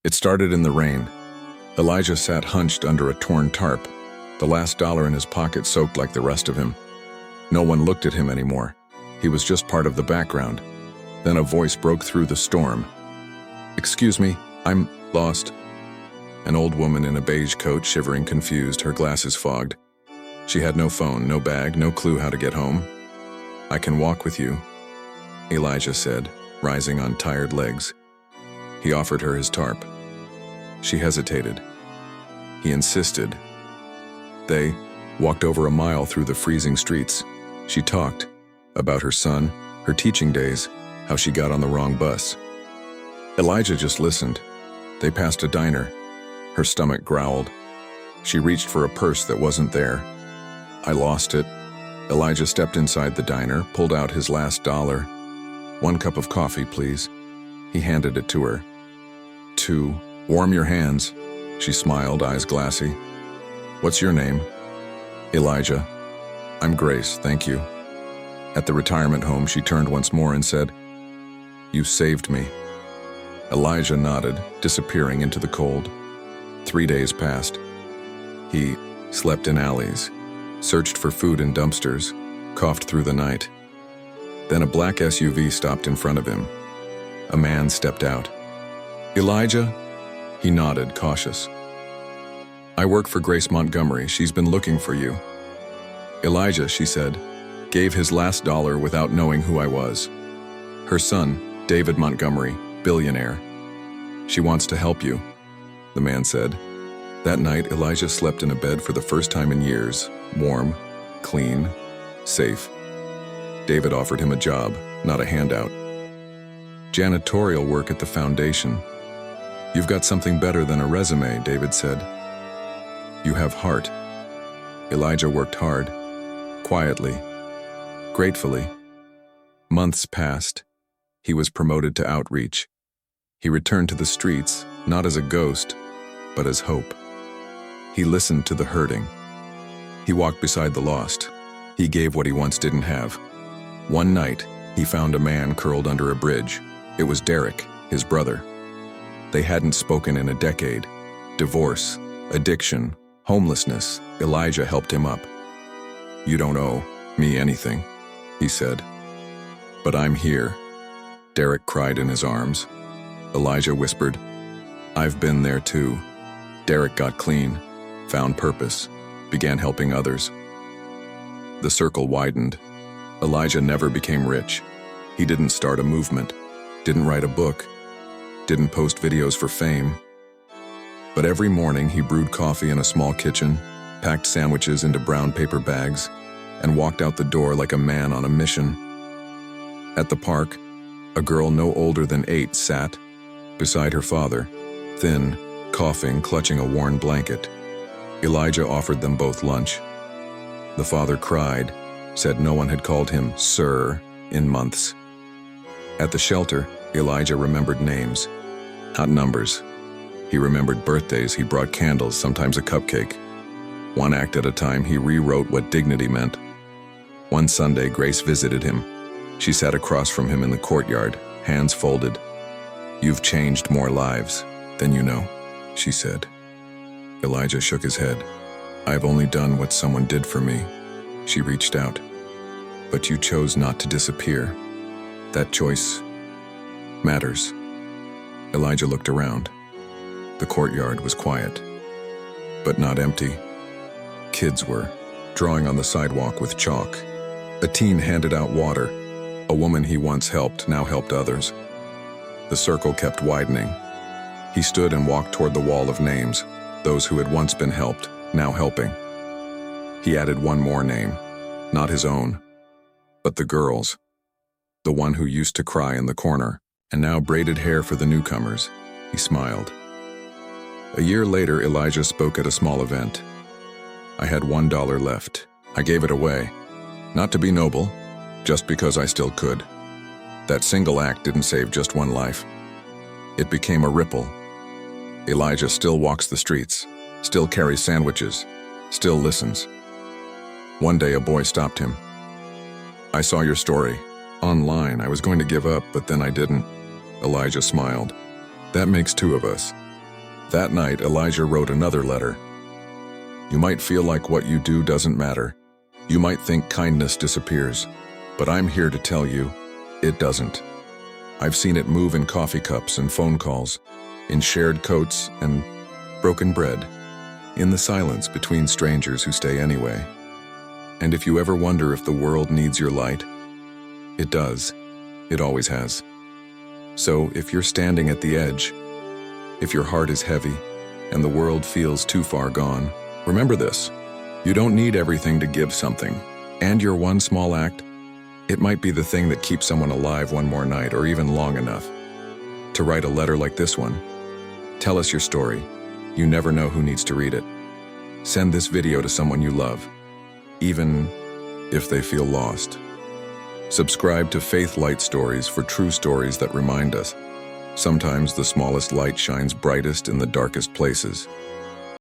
It started in the rain. Elijah sat hunched under a torn tarp, the last dollar in his pocket soaked like the rest of him. No one looked at him anymore. He was just part of the background. Then a voice broke through the storm. "Excuse me, I'm lost." An old woman in a beige coat, shivering, confused, her glasses fogged. She had no phone, no bag, no clue how to get home. "I can walk with you," Elijah said, rising on tired legs. He offered her his tarp. She hesitated. He insisted. They walked over a mile through the freezing streets. She talked about her son, her teaching days, how she got on the wrong bus. Elijah just listened. They passed a diner. Her stomach growled. She reached for a purse that wasn't there. "I lost it." Elijah stepped inside the diner, pulled out his last dollar. "1 cup of coffee, please." He handed it to her. "2. Warm your hands." She smiled, eyes glassy. "What's your name?" "Elijah." "I'm Grace, thank you." At the retirement home, she turned once more and said, "You saved me." Elijah nodded, disappearing into the cold. 3 days passed. He slept in alleys, searched for food in dumpsters, coughed through the night. Then a black SUV stopped in front of him. A man stepped out. "Elijah?" He nodded, cautious. "I work for Grace Montgomery. She's been looking for you." "Elijah," she said, gave his last dollar without knowing who I was. "Her son, David Montgomery, billionaire. She wants to help you," the man said. That night, Elijah slept in a bed for the first time in years, warm, clean, safe. David offered him a job, not a handout. Janitorial work at the foundation. "You've got something better than a resume," David said. "You have heart." Elijah worked hard, quietly, gratefully. Months passed. He was promoted to outreach. He returned to the streets, not as a ghost, but as hope. He listened to the hurting. He walked beside the lost. He gave what he once didn't have. One night, he found a man curled under a bridge. It was Derek, his brother. They hadn't spoken in a decade. Divorce, addiction, homelessness. Elijah helped him up. "You don't owe me anything," he said. "But I'm here." Derek cried in his arms. Elijah whispered, "I've been there too." Derek got clean, found purpose, began helping others. The circle widened. Elijah never became rich. He didn't start a movement, didn't write a book, didn't post videos for fame. But every morning he brewed coffee in a small kitchen, packed sandwiches into brown paper bags, and walked out the door like a man on a mission. At the park, a girl no older than 8 sat beside her father, thin, coughing, clutching a worn blanket. Elijah offered them both lunch. The father cried, said no one had called him "sir" in months. At the shelter, Elijah remembered names, not numbers. He remembered birthdays. He brought candles, sometimes a cupcake. One act at a time, he rewrote what dignity meant. One Sunday, Grace visited him. She sat across from him in the courtyard, hands folded. "You've changed more lives than you know," she said. Elijah shook his head. "I've only done what someone did for me." She reached out. "But you chose not to disappear. That choice matters." Elijah looked around. The courtyard was quiet, but not empty. Kids were drawing on the sidewalk with chalk. A teen handed out water. A woman he once helped now helped others. The circle kept widening. He stood and walked toward the wall of names, those who had once been helped, now helping. He added one more name, not his own, but the girl's. The one who used to cry in the corner, and now braided hair for the newcomers. He smiled. A year later, Elijah spoke at a small event. "I had $1 left. I gave it away. Not to be noble, just because I still could. That single act didn't save just one life. It became a ripple. Elijah still walks the streets, still carries sandwiches, still listens." One day a boy stopped him. "I saw your story. Online. I was going to give up, but then I didn't." Elijah smiled. "That makes 2 of us." That night, Elijah wrote another letter. You might feel like what you do doesn't matter. You might think kindness disappears, but I'm here to tell you, it doesn't. I've seen it move in coffee cups and phone calls, in shared coats and broken bread, in the silence between strangers who stay anyway. And if you ever wonder if the world needs your light, it does. It always has. So if you're standing at the edge, if your heart is heavy and the world feels too far gone, remember this. You don't need everything to give something. And your one small act, it might be the thing that keeps someone alive one more night or even long enough to write a letter like this one. Tell us your story. You never know who needs to read it. Send this video to someone you love, even if they feel lost. Subscribe to Faith Light Stories for true stories that remind us. Sometimes the smallest light shines brightest in the darkest places.